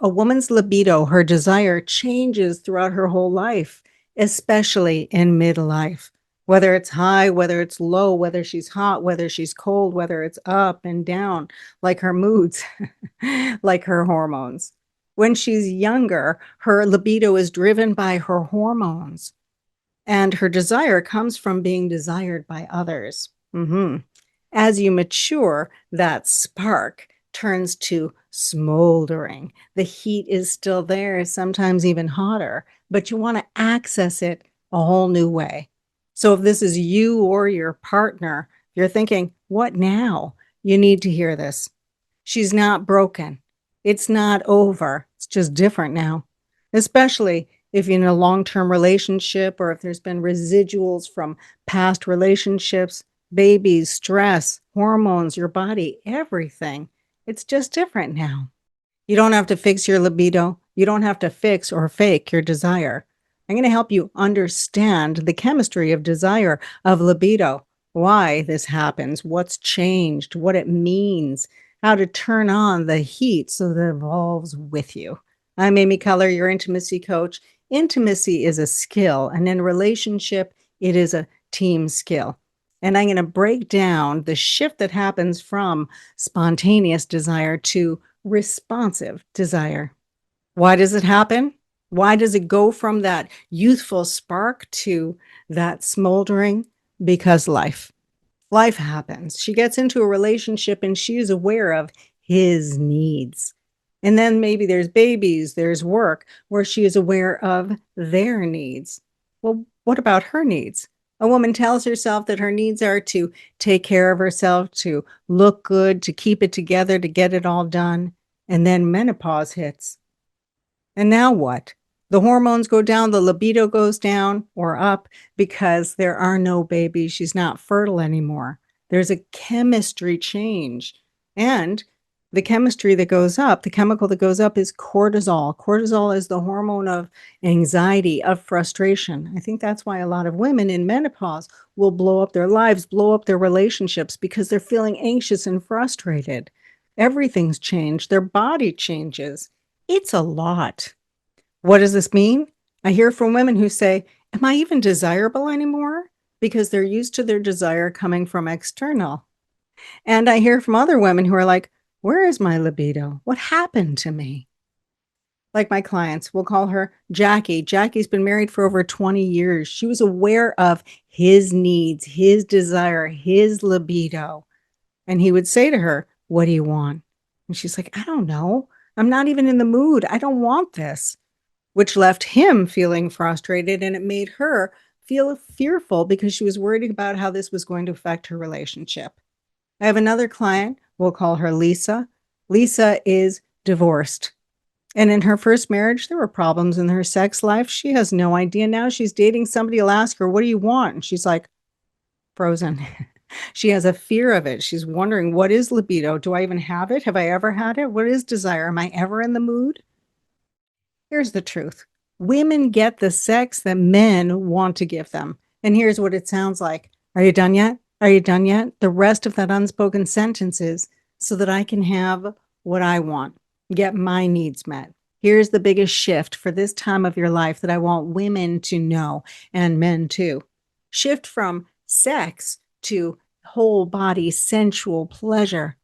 A woman's libido, her desire, changes throughout her whole life, especially in midlife. Whether it's high, whether it's low, whether she's hot, whether she's cold, whether it's up and down, like her moods, like her hormones. When she's younger, her libido is driven by her hormones, and her desire comes from being desired by others. As you mature, that spark turns to smoldering. The heat is still there, sometimes even hotter, but you want to access it a whole new way. So if this is you or your partner, you're thinking, what now? You need to hear this. She's not broken. It's not over. It's just different now, especially if you're in a long-term relationship or if there's been residuals from past relationships, babies, stress, hormones, your body, everything. It's just different now. You don't have to fix your libido. You don't have to fix or fake your desire. I'm going to help you understand the chemistry of desire, of libido, why this happens, what's changed, what it means, how to turn on the heat so that it evolves with you. I'm Amy Keller, your intimacy coach. Intimacy is a skill, and in a relationship, it is a team skill. And I'm going to break down the shift that happens from spontaneous desire to responsive desire. Why does it happen? Why does it go from that youthful spark to that smoldering? Because life happens. She gets into a relationship and she is aware of his needs. And then maybe there's babies, there's work where she is aware of their needs. Well, what about her needs? A woman tells herself that her needs are to take care of herself, to look good, to keep it together, to get it all done. And then menopause hits. And now what? The hormones go down, the libido goes down or up because there are no babies. She's not fertile anymore. There's a chemistry change. And the chemistry that goes up, the chemical that goes up is cortisol. Cortisol is the hormone of anxiety, of frustration. I think that's why a lot of women in menopause will blow up their lives, blow up their relationships because they're feeling anxious and frustrated. Everything's changed. Their body changes. It's a lot. What does this mean? I hear from women who say, am I even desirable anymore? Because they're used to their desire coming from external. And I hear from other women who are like, where is my libido? What happened to me? Like my clients, we'll call her Jackie. Jackie's been married for over 20 years. She was aware of his needs, his desire, his libido. And he would say to her, what do you want? And she's like, I don't know. I'm not even in the mood. I don't want this, which left him feeling frustrated. And it made her feel fearful because she was worried about how this was going to affect her relationship. I have another client. We'll call her Lisa. Lisa is divorced. And in her first marriage, there were problems in her sex life. She has no idea. Now she's dating somebody who'll ask her, what do you want? And she's like, frozen. She has a fear of it. She's wondering, what is libido? Do I even have it? Have I ever had it? What is desire? Am I ever in the mood? Here's the truth. Women get the sex that men want to give them. And here's what it sounds like. Are you done yet? Are you done yet? The rest of that unspoken sentence is so that I can have what I want, get my needs met. Here's the biggest shift for this time of your life that I want women to know and men too. Shift from sex to whole body sensual pleasure,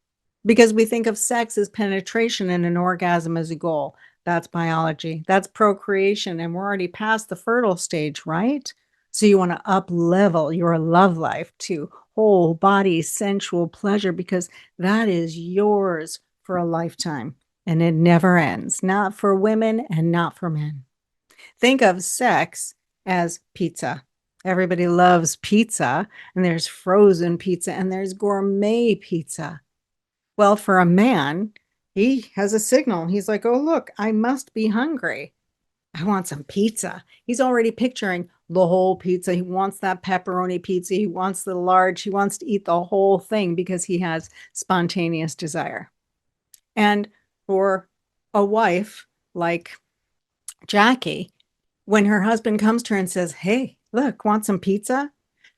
because we think of sex as penetration and an orgasm as a goal. That's biology. That's procreation. And we're already past the fertile stage, right? So you want to up level your love life to whole body sensual pleasure because that is yours for a lifetime and it never ends, not for women and not for men. Think of sex as pizza. Everybody loves pizza, and there's frozen pizza and there's gourmet pizza. Well, for a man, he has a signal. He's like, oh, look, I must be hungry. I want some pizza. He's already picturing the whole pizza. He wants that pepperoni pizza. He wants the large. He wants to eat the whole thing because he has spontaneous desire. And for a wife like Jackie, when her husband comes to her and says, hey, look, want some pizza?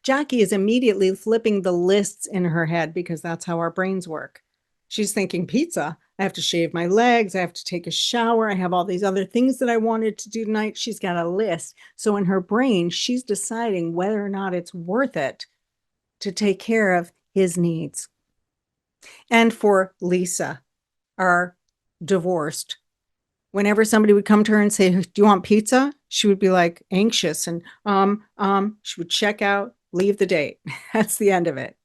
Jackie is immediately flipping the lists in her head because that's how our brains work. She's thinking pizza. I have to shave my legs. I have to take a shower. I have all these other things that I wanted to do tonight. She's got a list. So in her brain, she's deciding whether or not it's worth it to take care of his needs. And for Lisa, our divorced, whenever somebody would come to her and say, "Do you want pizza?" She would be like anxious and she would check out, leave the date. That's the end of it.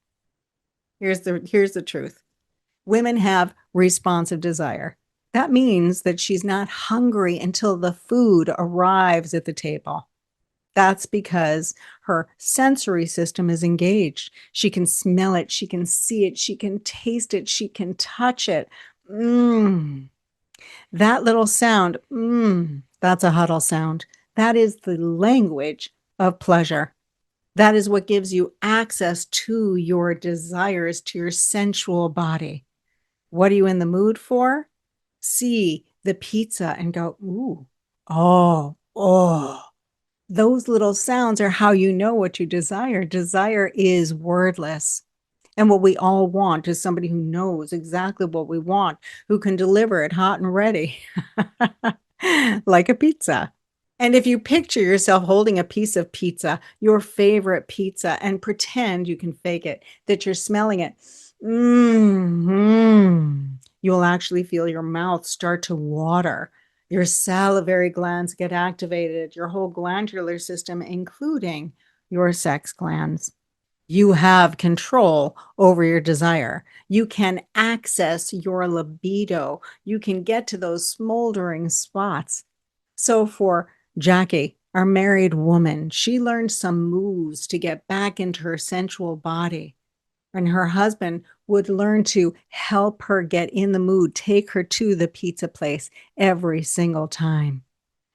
Here's the truth. Women have responsive desire. That means that she's not hungry until the food arrives at the table. That's because her sensory system is engaged. She can smell it, she can see it, she can taste it, she can touch it. Mmm. That little sound, that's a huddle sound. That is the language of pleasure. That is what gives you access to your desires, to your sensual body. What are you in the mood for? See the pizza and go, ooh, oh, oh. Those little sounds are how you know what you desire. Desire is wordless. And what we all want is somebody who knows exactly what we want, who can deliver it hot and ready, like a pizza. And if you picture yourself holding a piece of pizza, your favorite pizza, and pretend you can fake it, that you're smelling it, you will actually feel your mouth start to water. Your salivary glands get activated, your whole glandular system, including your sex glands. You have control over your desire. You can access your libido. You can get to those smoldering spots. So for Jackie, our married woman, she learned some moves to get back into her sensual body. And her husband would learn to help her get in the mood, take her to the pizza place every single time.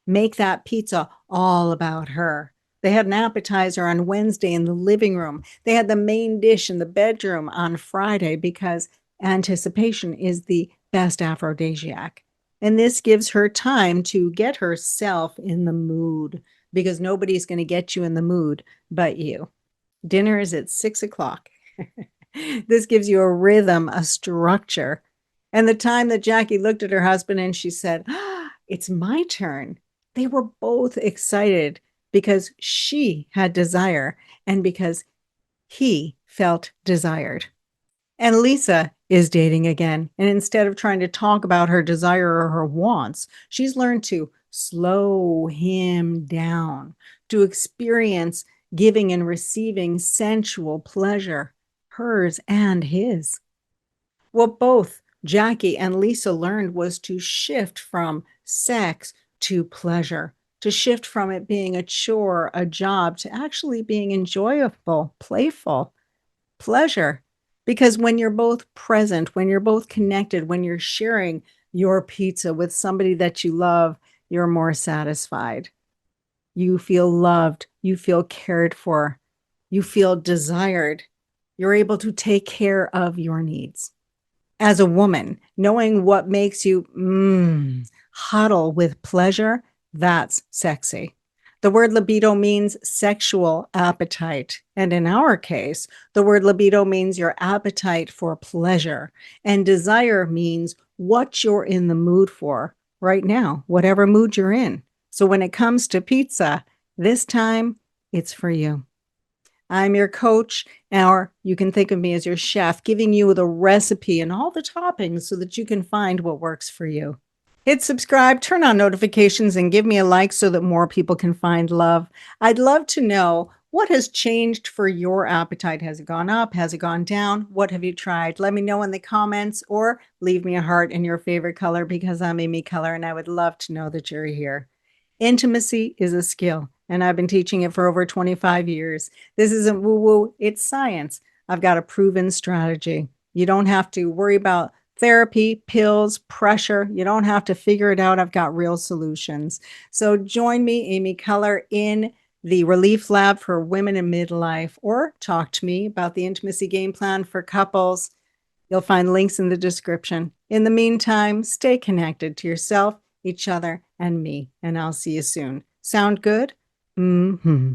Make that pizza all about her. They had an appetizer on Wednesday in the living room. They had the main dish in the bedroom on Friday because anticipation is the best aphrodisiac. And this gives her time to get herself in the mood because nobody's going to get you in the mood but you. Dinner is at 6 o'clock. This gives you a rhythm, a structure. And the time that Jackie looked at her husband and she said, it's my turn. They were both excited because she had desire and because he felt desired. And Lisa is dating again. And instead of trying to talk about her desire or her wants, she's learned to slow him down, to experience giving and receiving sensual pleasure, hers and his. What both Jackie and Lisa learned was to shift from sex to pleasure, to shift from it being a chore, a job, to actually being enjoyable, playful, pleasure. Because when you're both present, when you're both connected, when you're sharing your pizza with somebody that you love, you're more satisfied. You feel loved. You feel cared for. You feel desired. You're able to take care of your needs. As a woman, knowing what makes you huddle with pleasure, that's sexy. The word libido means sexual appetite. And in our case, the word libido means your appetite for pleasure. And desire means what you're in the mood for right now, whatever mood you're in. So when it comes to pizza, this time it's for you. I'm your coach, or you can think of me as your chef, giving you the recipe and all the toppings so that you can find what works for you. Hit subscribe, turn on notifications, and give me a like so that more people can find love. I'd love to know what has changed for your appetite. Has it gone up? Has it gone down? What have you tried? Let me know in the comments or leave me a heart in your favorite color because I'm Amy Color and I would love to know that you're here. Intimacy is a skill, and I've been teaching it for over 25 years. This isn't woo-woo, it's science. I've got a proven strategy. You don't have to worry about therapy, pills, pressure. You don't have to figure it out. I've got real solutions. So join me, Amy Color, in the Relief Lab for women in midlife, or talk to me about the intimacy game plan for couples. You'll find links in the description. In the meantime, stay connected to yourself, each other, and me, and I'll see you soon. Sound good? Mm-hmm.